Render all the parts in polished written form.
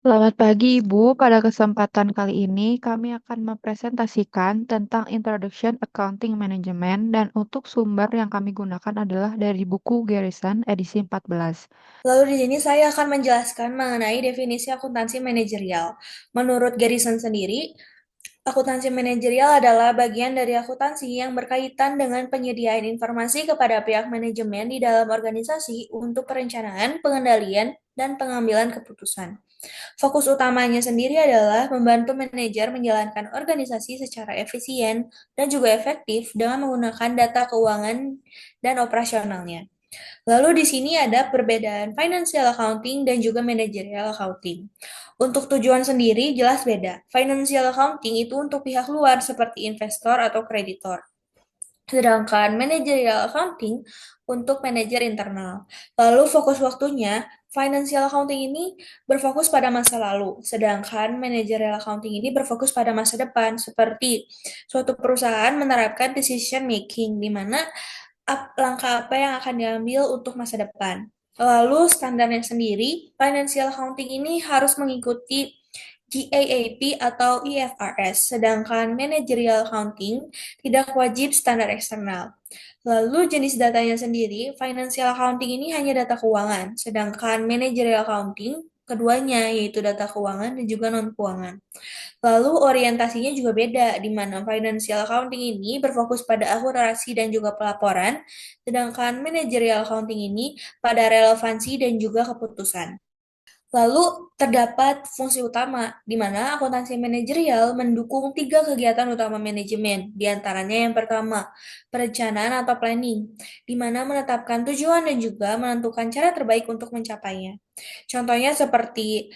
Selamat pagi, Ibu. Pada kesempatan kali ini, kami akan mempresentasikan tentang Introduction Accounting Management dan untuk sumber yang kami gunakan adalah dari buku Garrison edisi 14. Lalu di sini saya akan menjelaskan mengenai definisi akuntansi manajerial. Menurut Garrison sendiri, akuntansi manajerial adalah bagian dari akuntansi yang berkaitan dengan penyediaan informasi kepada pihak manajemen di dalam organisasi untuk perencanaan, pengendalian, dan pengambilan keputusan. Fokus utamanya sendiri adalah membantu manajer menjalankan organisasi secara efisien dan juga efektif dengan menggunakan data keuangan dan operasionalnya. Lalu di sini ada perbedaan financial accounting dan juga managerial accounting. Untuk tujuan sendiri jelas beda. Financial accounting itu untuk pihak luar seperti investor atau kreditor. Sedangkan managerial accounting untuk manajer internal. Lalu fokus waktunya, financial accounting ini berfokus pada masa lalu, sedangkan managerial accounting ini berfokus pada masa depan, seperti suatu perusahaan menerapkan decision making, di mana langkah apa yang akan diambil untuk masa depan. Lalu standarnya sendiri, financial accounting ini harus mengikuti GAAP atau IFRS, sedangkan managerial accounting tidak wajib standar eksternal. Lalu jenis datanya sendiri, financial accounting ini hanya data keuangan, sedangkan managerial accounting keduanya yaitu data keuangan dan juga non-keuangan. Lalu orientasinya juga beda, di mana financial accounting ini berfokus pada akurasi dan juga pelaporan, sedangkan managerial accounting ini pada relevansi dan juga keputusan. Lalu terdapat fungsi utama, di mana akuntansi manajerial mendukung tiga kegiatan utama manajemen, di antaranya yang pertama, perencanaan atau planning, di mana menetapkan tujuan dan juga menentukan cara terbaik untuk mencapainya. Contohnya seperti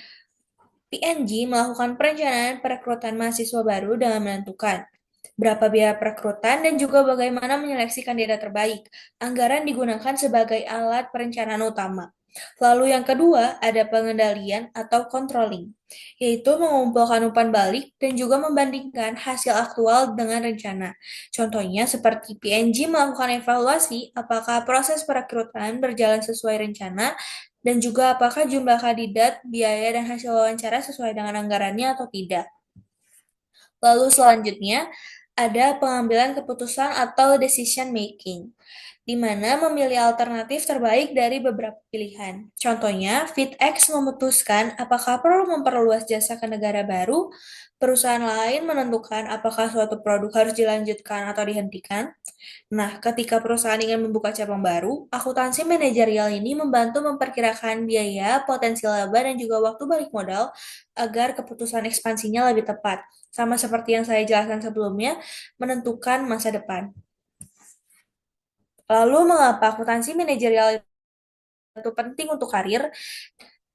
PNG melakukan perencanaan perekrutan mahasiswa baru dengan menentukan berapa biaya perekrutan dan juga bagaimana menyeleksi kandidat terbaik. Anggaran digunakan sebagai alat perencanaan utama. Lalu yang kedua ada pengendalian atau controlling, yaitu mengumpulkan umpan balik dan juga membandingkan hasil aktual dengan rencana. Contohnya seperti PNG melakukan evaluasi apakah proses perekrutan berjalan sesuai rencana dan juga apakah jumlah kandidat, biaya, dan hasil wawancara sesuai dengan anggarannya atau tidak. Lalu selanjutnya ada pengambilan keputusan atau decision making, di mana memilih alternatif terbaik dari beberapa pilihan. Contohnya, FitX memutuskan apakah perlu memperluas jasa ke negara baru, perusahaan lain menentukan apakah suatu produk harus dilanjutkan atau dihentikan. Nah, ketika perusahaan ingin membuka cabang baru, akuntansi manajerial ini membantu memperkirakan biaya, potensi laba, dan juga waktu balik modal agar keputusan ekspansinya lebih tepat. Sama seperti yang saya jelaskan sebelumnya, menentukan masa depan. Lalu, mengapa akuntansi manajerial itu penting untuk karir?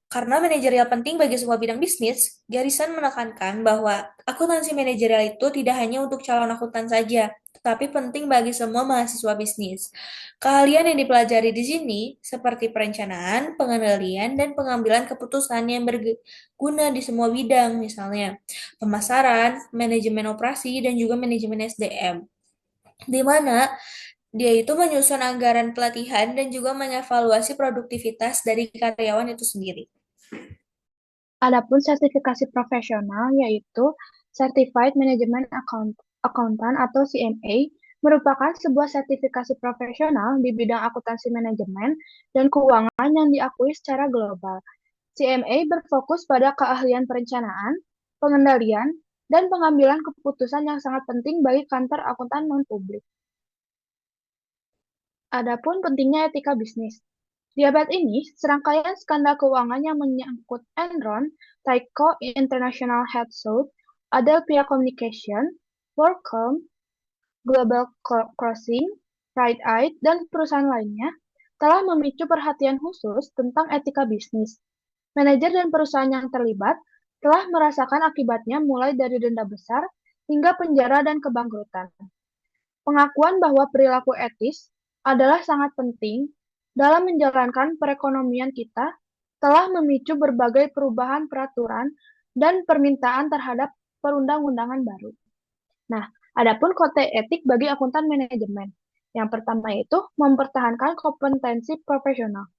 Karena manajerial penting bagi semua bidang bisnis, Garrison menekankan bahwa akuntansi manajerial itu tidak hanya untuk calon akuntan saja, tetapi penting bagi semua mahasiswa bisnis. Keahlian yang dipelajari di sini seperti perencanaan, pengendalian, dan pengambilan keputusan yang berguna di semua bidang, misalnya pemasaran, manajemen operasi, dan juga manajemen SDM. Di mana dia itu menyusun anggaran pelatihan dan juga mengevaluasi produktivitas dari karyawan itu sendiri. Adapun sertifikasi profesional yaitu Certified Management Accountant atau CMA merupakan sebuah sertifikasi profesional di bidang akuntansi manajemen dan keuangan yang diakui secara global. CMA berfokus pada keahlian perencanaan, pengendalian, dan pengambilan keputusan yang sangat penting bagi kantor akuntan non-publik. Adapun pentingnya etika bisnis. Di abad ini, serangkaian skandal keuangan yang menyangkut Enron, Tyco International Health South, Adelphia Communication, WorldCom, Global Crossing, Rite Aid, dan perusahaan lainnya telah memicu perhatian khusus tentang etika bisnis. Manajer dan perusahaan yang terlibat telah merasakan akibatnya mulai dari denda besar hingga penjara dan kebangkrutan. Pengakuan bahwa perilaku etis adalah sangat penting dalam menjalankan perekonomian kita telah memicu berbagai perubahan peraturan dan permintaan terhadap perundang-undangan baru. Nah, adapun kode etik bagi akuntan manajemen. Yang pertama itu mempertahankan kompetensi profesional.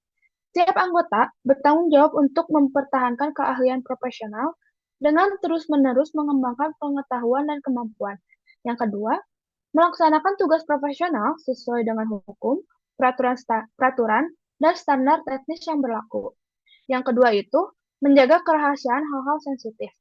Setiap anggota bertanggung jawab untuk mempertahankan keahlian profesional dengan terus-menerus mengembangkan pengetahuan dan kemampuan. Yang kedua, melaksanakan tugas profesional sesuai dengan hukum, peraturan, dan standar teknis yang berlaku. Yang kedua itu, menjaga kerahasiaan hal-hal sensitif.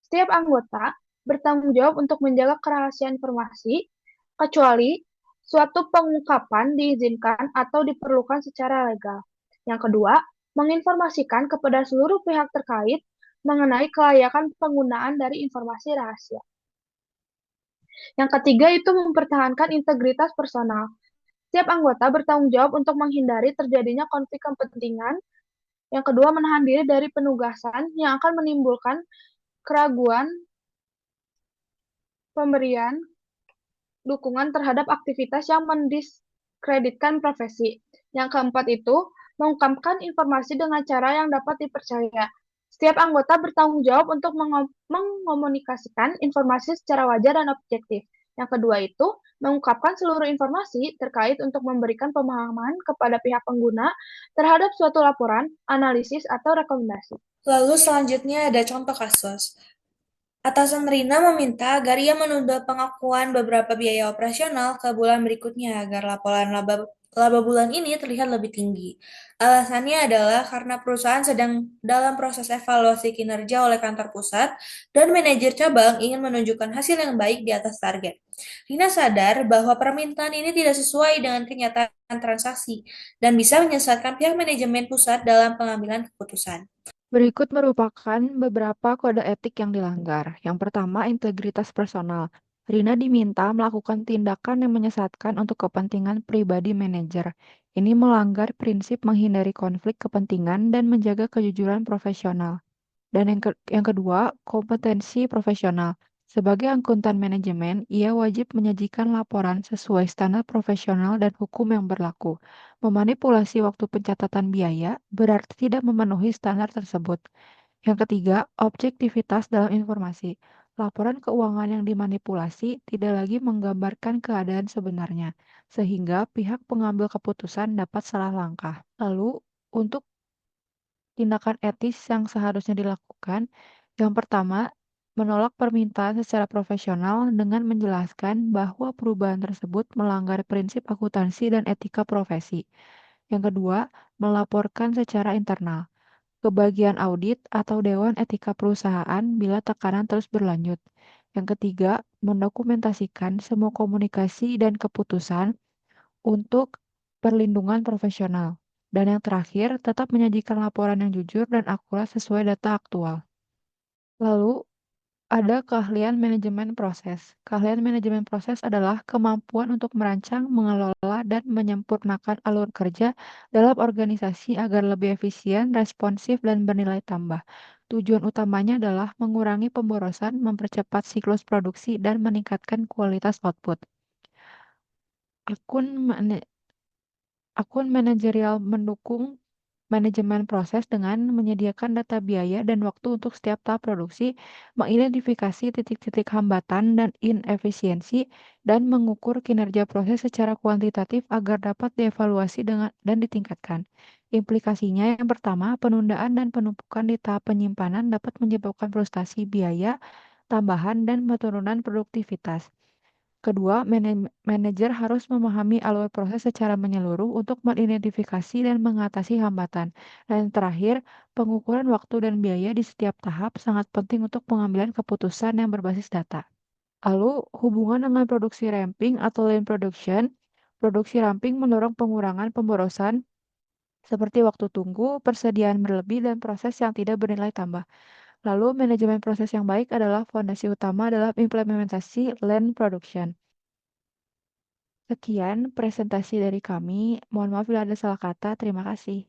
Setiap anggota bertanggung jawab untuk menjaga kerahasiaan informasi, kecuali suatu pengungkapan diizinkan atau diperlukan secara legal. Yang kedua, menginformasikan kepada seluruh pihak terkait mengenai kelayakan penggunaan dari informasi rahasia. Yang ketiga itu mempertahankan integritas personal. Setiap anggota bertanggung jawab untuk menghindari terjadinya konflik kepentingan. Yang kedua, menahan diri dari penugasan yang akan menimbulkan keraguan pemberian dukungan terhadap aktivitas yang mendiskreditkan profesi. Yang keempat itu, mengungkapkan informasi dengan cara yang dapat dipercaya. Setiap anggota bertanggung jawab untuk mengomunikasikan informasi secara wajar dan objektif. Yang kedua itu, mengungkapkan seluruh informasi terkait untuk memberikan pemahaman kepada pihak pengguna terhadap suatu laporan, analisis, atau rekomendasi. Lalu selanjutnya ada contoh kasus. Atasan Rina meminta agar ia menunda pengakuan beberapa biaya operasional ke bulan berikutnya agar laporan laba bulan ini terlihat lebih tinggi. Alasannya adalah karena perusahaan sedang dalam proses evaluasi kinerja oleh kantor pusat dan manajer cabang ingin menunjukkan hasil yang baik di atas target. Rina sadar bahwa permintaan ini tidak sesuai dengan kenyataan transaksi dan bisa menyesatkan pihak manajemen pusat dalam pengambilan keputusan. Berikut merupakan beberapa kode etik yang dilanggar. Yang pertama, integritas personal. Rina diminta melakukan tindakan yang menyesatkan untuk kepentingan pribadi manajer. Ini melanggar prinsip menghindari konflik kepentingan dan menjaga kejujuran profesional. Dan yang kedua, kompetensi profesional. Sebagai akuntan manajemen, ia wajib menyajikan laporan sesuai standar profesional dan hukum yang berlaku. Memanipulasi waktu pencatatan biaya berarti tidak memenuhi standar tersebut. Yang ketiga, objektivitas dalam informasi. Laporan keuangan yang dimanipulasi tidak lagi menggambarkan keadaan sebenarnya, sehingga pihak pengambil keputusan dapat salah langkah. Lalu, untuk tindakan etis yang seharusnya dilakukan, yang pertama, menolak permintaan secara profesional dengan menjelaskan bahwa perubahan tersebut melanggar prinsip akuntansi dan etika profesi. Yang kedua, melaporkan secara internal ke bagian audit atau Dewan Etika Perusahaan bila tekanan terus berlanjut. Yang ketiga, mendokumentasikan semua komunikasi dan keputusan untuk perlindungan profesional. Dan yang terakhir, tetap menyajikan laporan yang jujur dan akurat sesuai data aktual. Lalu, ada keahlian manajemen proses. Keahlian manajemen proses adalah kemampuan untuk merancang, mengelola, dan menyempurnakan alur kerja dalam organisasi agar lebih efisien, responsif, dan bernilai tambah. Tujuan utamanya adalah mengurangi pemborosan, mempercepat siklus produksi, dan meningkatkan kualitas output. Akun Akun manajerial mendukung manajemen proses dengan menyediakan data biaya dan waktu untuk setiap tahap produksi, mengidentifikasi titik-titik hambatan dan inefisiensi, dan mengukur kinerja proses secara kuantitatif agar dapat dievaluasi dan ditingkatkan. Implikasinya yang pertama, penundaan dan penumpukan di tahap penyimpanan dapat menyebabkan frustasi biaya tambahan dan penurunan produktivitas. Kedua, manajer harus memahami alur proses secara menyeluruh untuk mengidentifikasi dan mengatasi hambatan. Dan yang terakhir, pengukuran waktu dan biaya di setiap tahap sangat penting untuk pengambilan keputusan yang berbasis data. Lalu, hubungan dengan produksi ramping atau lean production. Produksi ramping mendorong pengurangan pemborosan seperti waktu tunggu, persediaan berlebih, dan proses yang tidak bernilai tambah. Lalu, manajemen proses yang baik adalah fondasi utama dalam implementasi lean production. Sekian presentasi dari kami. Mohon maaf bila ada salah kata. Terima kasih.